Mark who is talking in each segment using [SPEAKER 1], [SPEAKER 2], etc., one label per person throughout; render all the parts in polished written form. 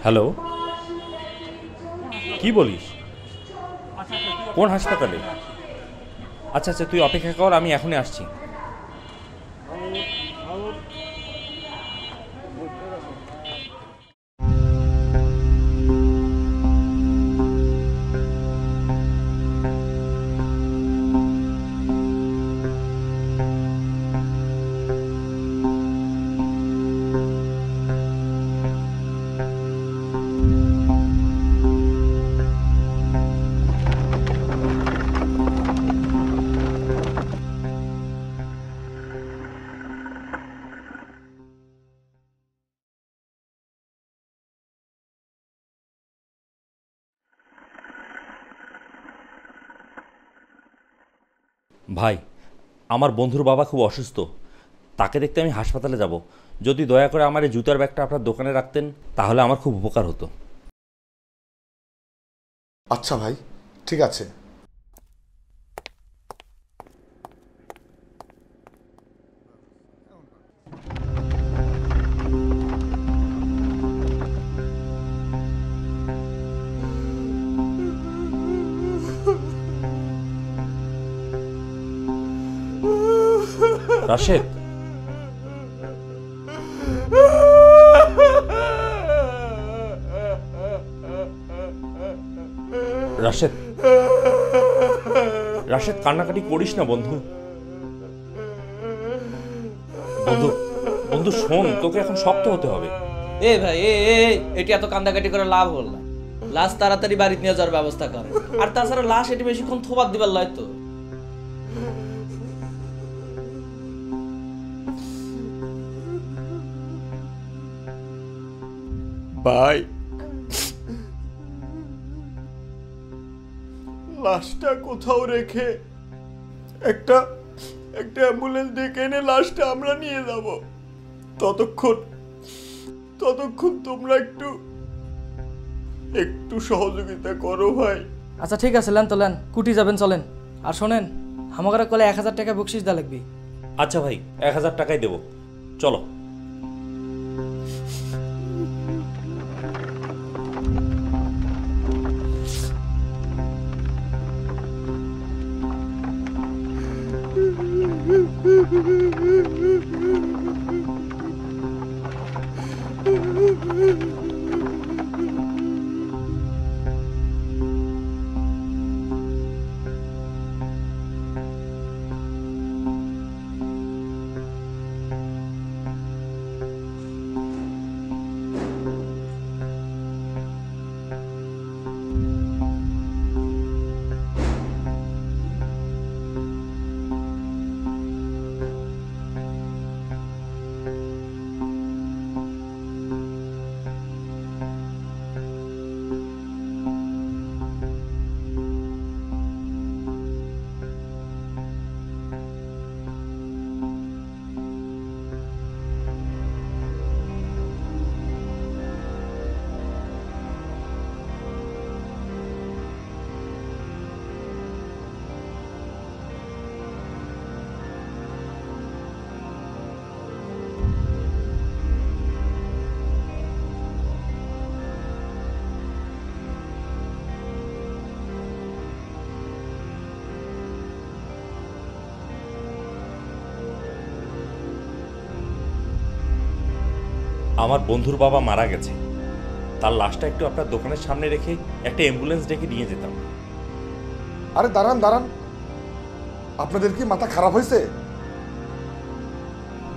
[SPEAKER 1] Hello, কি বলিস? কোন হাসপাতালে? আচ্ছা আচ্ছা, তুই অপেক্ষা কর, আমি এখনই আসছি। ভাই, আমার বন্ধুর বাবা খুব অসুস্থ, তাকে দেখতে আমি হাসপাতালে যাব। যদি দয়া করে আমার এই জুতার ব্যাগটা আপনার দোকানে রাখতেন তাহলে আমার খুব উপকার হতো।
[SPEAKER 2] আচ্ছা ভাই, ঠিক আছে।
[SPEAKER 1] রাশেদ, রাশেদ, রাশেদ, কান্নাকাটি করিস না বন্ধু। বন্ধু, বন্ধু শোন, তোকে এখন শক্ত হতে হবে।
[SPEAKER 3] এ ভাই, এটি এত কান্দাকাটি করে লাভ হল না। লাশ তাড়াতাড়ি বাড়িতে নিয়ে যাওয়ার ব্যবস্থা করে। আর তাছাড়া লাশ এটি বেশিক্ষণ থোবাদ দিবার লয় তো।
[SPEAKER 4] ভাই, লাশটা কোথাও রেখে একটা একটা অ্যাম্বুলেন্স ডেকে এনে লাশটা আমরা নিয়ে যাব। ততক্ষণ ততক্ষণ তোমরা একটু একটু সহযোগিতা করো ভাই।
[SPEAKER 3] আচ্ছা ঠিক আছে, লেন তো লেন, কুটি যাবেন চলেন। আর শোনেন, আমাকে কলে 1000 টাকা বকশিস দেওয়া লাগবে।
[SPEAKER 1] আচ্ছা ভাই, 1000 টাকাই দেবো, চলো। আমার বন্ধুর বাবা মারা গেছে, তার লাশটা একটু আপনার দোকানের সামনে রেখে একটা অ্যাম্বুলেন্স ডেকে নিয়ে যেতাম।
[SPEAKER 2] আরে দাঁড়ান দাঁড়ান, আপনাদের কি মাথা খারাপ হয়েছে?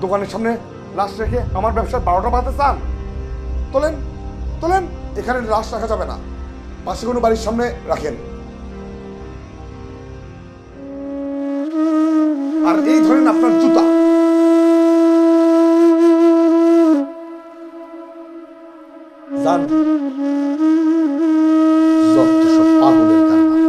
[SPEAKER 2] দোকানের সামনে লাশ রেখে আমার ব্যবসার 12টা বাজতে চান? তোলেন তোলেন, এখানে লাশ রাখা যাবে না, পাশে কোনো বাড়ির সামনে রাখেন। আর এই ধরেন আপনার জুতা। যান, যত সব পাগলের কারবার।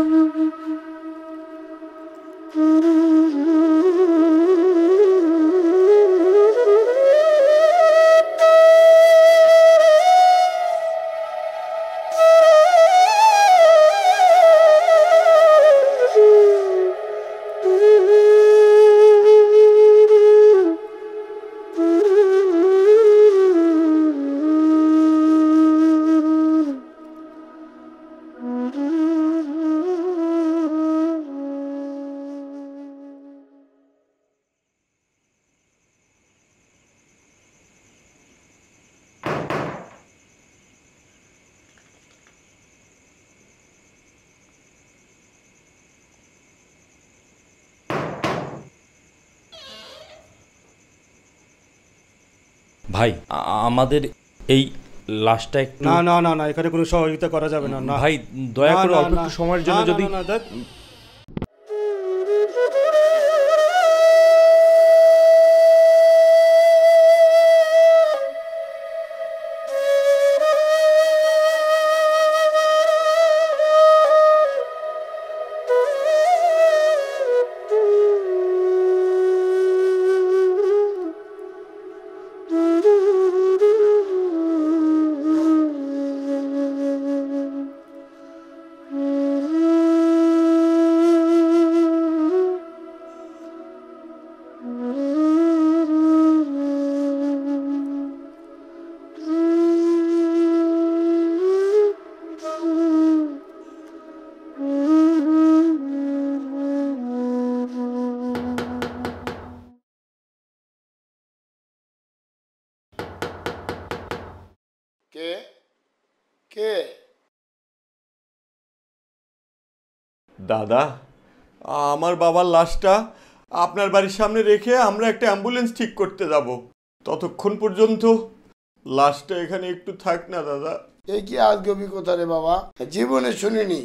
[SPEAKER 1] ভাই আমাদের এই লাশটা একটু
[SPEAKER 5] না না না না, এখানে কোনো সহযোগিতা করা যাবে না। না
[SPEAKER 1] ভাই দয়া
[SPEAKER 5] না,
[SPEAKER 1] করে
[SPEAKER 5] না,
[SPEAKER 1] অল্প
[SPEAKER 5] না।
[SPEAKER 1] একটু সময়ের জন্য
[SPEAKER 5] না, না,
[SPEAKER 1] যদি
[SPEAKER 5] না, না, ধ্যাৎ।
[SPEAKER 6] কে কে
[SPEAKER 4] দাদা, আমার বাবার লাশটা আপনার বাড়ির সামনে রেখে আমরা একটা অ্যাম্বুলেন্স ঠিক করতে যাব। ততক্ষণ পর্যন্ত লাশটা এখানে একটু থাক না দাদা।
[SPEAKER 6] এই কি আজকে অভিজ্ঞতা রে বাবা, জীবনে শুনিনি।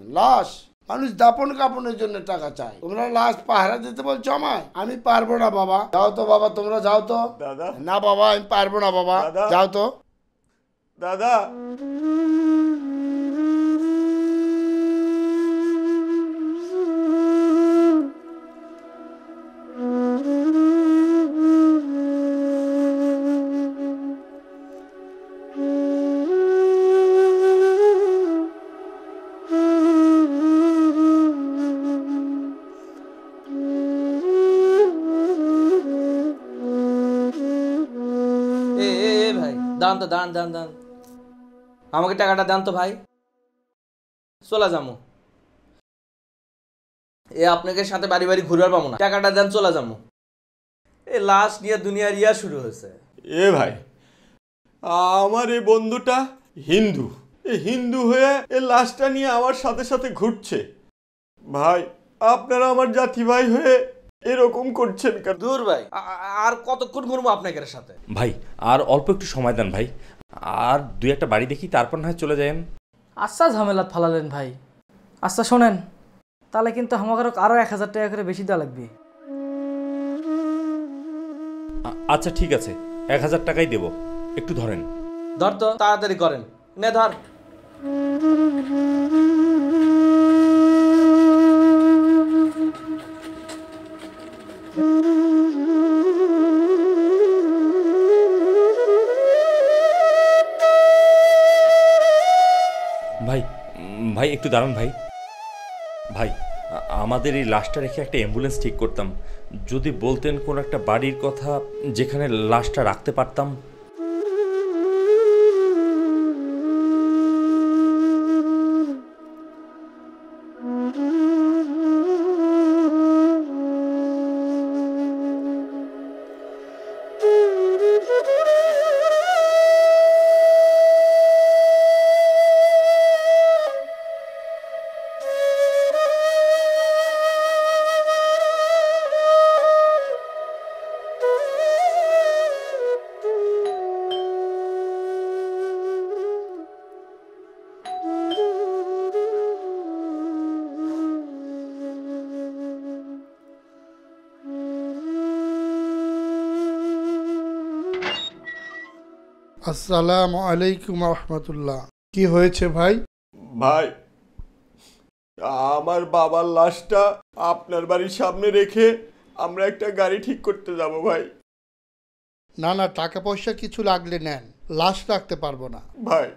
[SPEAKER 6] লাশ মানুষ দাপন কাপনের জন্য টাকা চায়, তোমরা লাশ পাহারা দিতে বলছো আমায়? আমি পারবো না বাবা। যাও তো বাবা, তোমরা যাও তো।
[SPEAKER 4] দাদা,
[SPEAKER 6] না বাবা, আমি পারবো না বাবা।
[SPEAKER 4] দাদা।
[SPEAKER 6] যাও তো।
[SPEAKER 4] দাদা,
[SPEAKER 3] ভাই দান তো, দান দান দান, আমাকে টাকাটা দেন তো ভাই, চলে যাবো। আপনাকে সাথে বাড়ি বাড়ি ঘুরবার পাবো না, টাকাটা দেন, চলে যাবো। লাশ নিয়ে দুনিয়ার ইয়া শুরু হয়েছে।
[SPEAKER 4] ভাই, আমার এই বন্ধুটা হিন্দু, এই হিন্দু হয়ে এই লাশটা নিয়ে আমার সাথে সাথে ঘুরছে। ভাই, আপনারা আমার জাতি ভাই হয়ে এরকম করছেন কেন?
[SPEAKER 3] দূর ভাই, আর কতক্ষণ ঘুরবো আপনাদের সাথে?
[SPEAKER 1] ভাই আর অল্প একটু সময় দেন ভাই, আর দুই একটা বাড়ি দেখি, তারপর না হয় চলে যাবেন।
[SPEAKER 7] আচ্ছা ঝামেলাত ফালালেন ভাই। আচ্ছা শোনেন, তাহলে কিন্তু আমাকে আরও 1000 টাকা করে বেশি দেওয়া লাগবে।
[SPEAKER 1] আচ্ছা ঠিক আছে, 1000 টাকাই দেবো, একটু ধরেন।
[SPEAKER 3] ধর তো, তাড়াতাড়ি করেন, নে ধর।
[SPEAKER 1] ভাই ভাই একটু দাঁড়ান ভাই। ভাই আমাদের এই লাশটা রেখে একটা অ্যাম্বুলেন্স ঠিক করতাম, যদি বলতেন কোন একটা বাড়ির কথা যেখানে লাশটা রাখতে পারতাম।
[SPEAKER 6] আসসালামু আলাইকুম রহমতুল্লাহ। কি হয়েছে ভাই?
[SPEAKER 4] ভাই, আমার বাবার লাশটা আপনার বাড়ির সামনে রেখে আমরা একটা গাড়ি ঠিক করতে যাব ভাই।
[SPEAKER 6] না না, টাকা পয়সা কিছু লাগলে নেন, লাশ রাখতে পারবো না।
[SPEAKER 4] ভাই,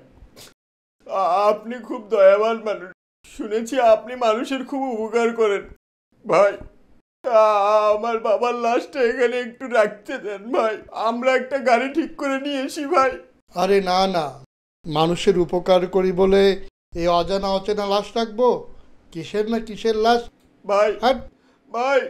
[SPEAKER 4] আপনি খুব দয়াবান মানুষ, শুনেছি আপনি মানুষের খুব উপকার করেন। ভাই, আমার বাবার লাশটা এখানে একটু রাখতে দেন ভাই, আমরা একটা গাড়ি ঠিক করে নিয়ে এসি ভাই।
[SPEAKER 6] আরে না না, মানুষের উপকার করি বলে এই অজানা অচেনা লাশ রাখবো? কিসের না কিসের লাশ।
[SPEAKER 4] ভাই,
[SPEAKER 6] হাট।
[SPEAKER 4] ভাই,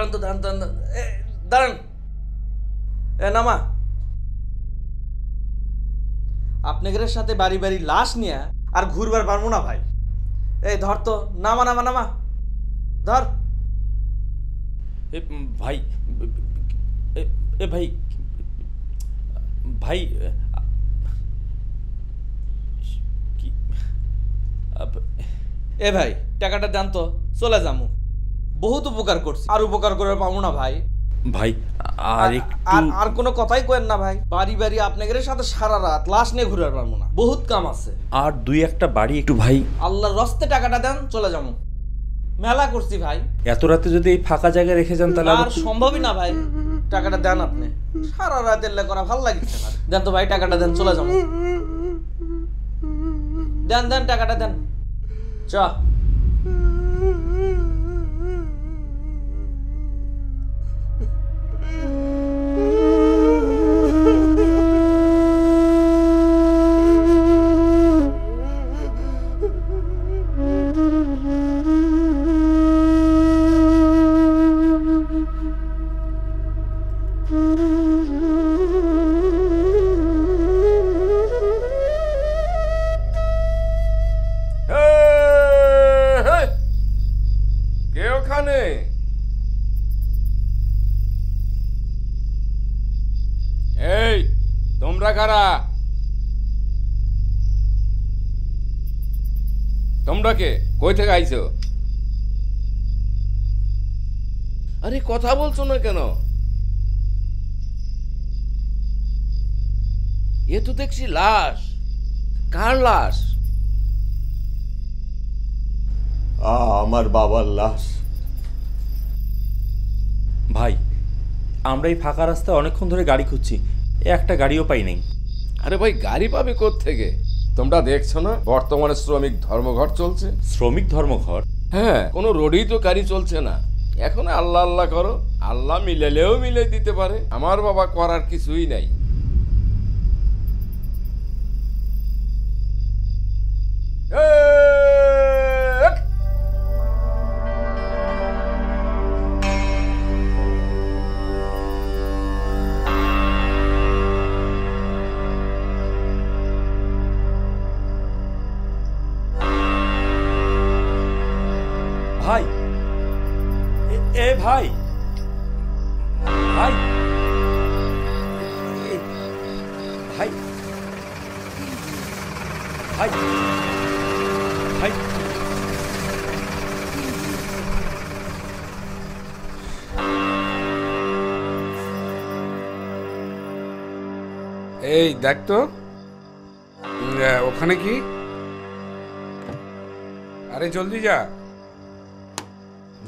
[SPEAKER 3] দাঁড়ান তো, দাঁড়ান দাঁড়ান দাঁড়ান। নামা। আপনাদের সাথে বাড়ি বাড়ি লাশ নিয়ে আর ঘুরবার পারবো না ভাই। এই ধর তো, নামা নামা নামা, ধর।
[SPEAKER 1] ভাই ভাই ভাই কি
[SPEAKER 3] ভাই টাকাটা দেন তো, চলে যাবো। বহুত উপকার করছি, আর উপকার করে পাবো না ভাই।
[SPEAKER 1] ভাই আর একটু
[SPEAKER 3] আর কোনো কথাই কইেন না ভাই। বাড়ি বাড়ি আপনাদের সাথে সারা রাত লাশ নিয়ে ঘুরে পারবো না, বহুত কাম আছে।
[SPEAKER 1] আর দুই একটা বাড়ি একটু ভাই,
[SPEAKER 3] আল্লাহর রস্তে টাকাটা দেন, চলে যাবো। মেলা করছি ভাই।
[SPEAKER 1] এত রাতে যদি এই ফাঁকা জায়গায় রেখে যান তাহলে
[SPEAKER 3] আর সম্ভবই না ভাই। টাকাটা দেন আপনি, সারা রাত এলে করা ভালো লাগছে না। দেন তো ভাই, টাকাটা দেন, চলে যাবো। দেন দেন, টাকাটা দেন, চ।
[SPEAKER 4] কে ওখানে? এই তোমরা কারা? তোমরা কে? কই থেকে আইছো? আরে কথা বলছো না কেন? এ তো দেখছি লাশ। কার লাশ? আমার বাবার লাশ।
[SPEAKER 1] ভাই আমরা এই ফাঁকা রাস্তায় অনেকক্ষণ ধরে গাড়ি খুঁজছি, একটা গাড়িও পাই নাই।
[SPEAKER 4] আরে ভাই গাড়ি পাবে থেকে? তোমরা দেখছো না বর্তমানে শ্রমিক ধর্মঘট চলছে?
[SPEAKER 1] শ্রমিক ধর্মঘট?
[SPEAKER 4] হ্যাঁ, কোনো রোডেই তো গাড়ি চলছে না। এখন আল্লাহ আল্লাহ করো, আল্লাহ মিলালেও মিলে দিতে পারে। আমার বাবা করার কিছুই নাই।
[SPEAKER 1] ভাই ভাই ভাই ভাই ভাই ভাই
[SPEAKER 8] এই দেখ তো, ওখানে কি? আরে জলদি যা।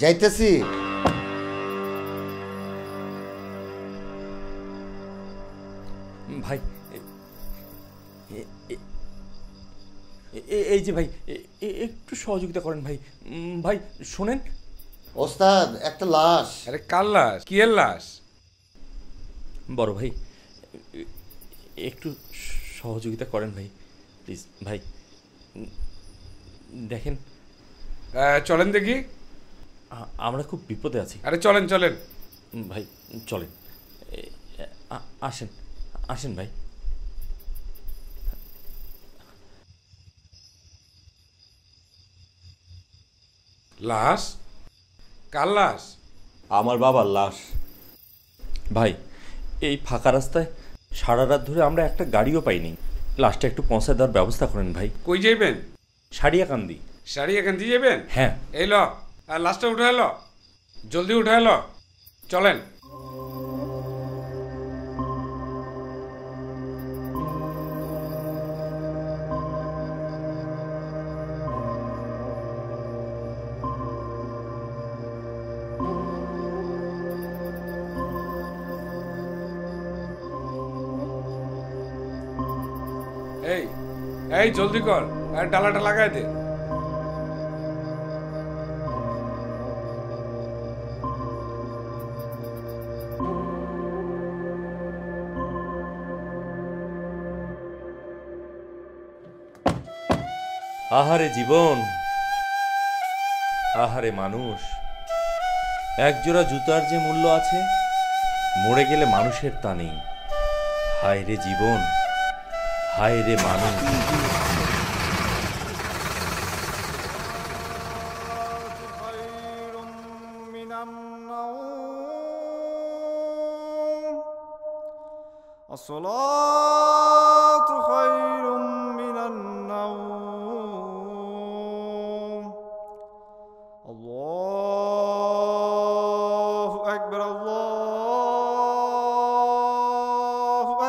[SPEAKER 6] যাইতেছি।
[SPEAKER 1] ভাই এই যে ভাই একটু সহযোগিতা করেন ভাই। ভাই শোনেন।
[SPEAKER 6] ওস্তাদ, একটা লাশ।
[SPEAKER 8] আরে কার লাশ? কি এর লাশ?
[SPEAKER 1] বড় ভাই একটু সহযোগিতা করেন ভাই, প্লিজ ভাই। দেখেন
[SPEAKER 8] চলেন দেখি।
[SPEAKER 1] আমরা খুব বিপদে আছি।
[SPEAKER 8] আরে চলেন চলেন
[SPEAKER 1] ভাই, চলেন। আসেন আসেন ভাই।
[SPEAKER 8] লাশ? কার লাশ?
[SPEAKER 4] আমার বাবার লাশ।
[SPEAKER 1] ভাই এই ফাঁকা রাস্তায় সারা রাত ধরে আমরা একটা গাড়িও পাইনি। লাশটা একটু পৌঁছায় দেওয়ার ব্যবস্থা করেন ভাই।
[SPEAKER 8] কই যাইবেন?
[SPEAKER 1] সারিয়াকান্দি।
[SPEAKER 8] শাড়ি এখান দিয়ে যাবেন?
[SPEAKER 1] হ্যাঁ।
[SPEAKER 8] এই ল, আর লাশটা উঠে এলো, জলদি উঠে এলো, চলেন। এই এই জলদি কর, আর ডালাটা লাগাই দে।
[SPEAKER 1] আহারে জীবন, আহারে মানুষ, একজোড়া জুতার যে মূল্য আছে, মরে গেলে মানুষের তা নেই। হায় রে জীবন, হায় রে মানুষ।
[SPEAKER 9] الصلاة خير من النوم الله أكبر الله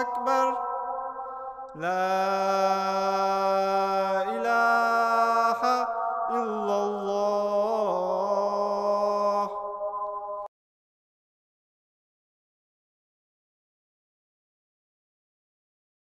[SPEAKER 9] أكبر لا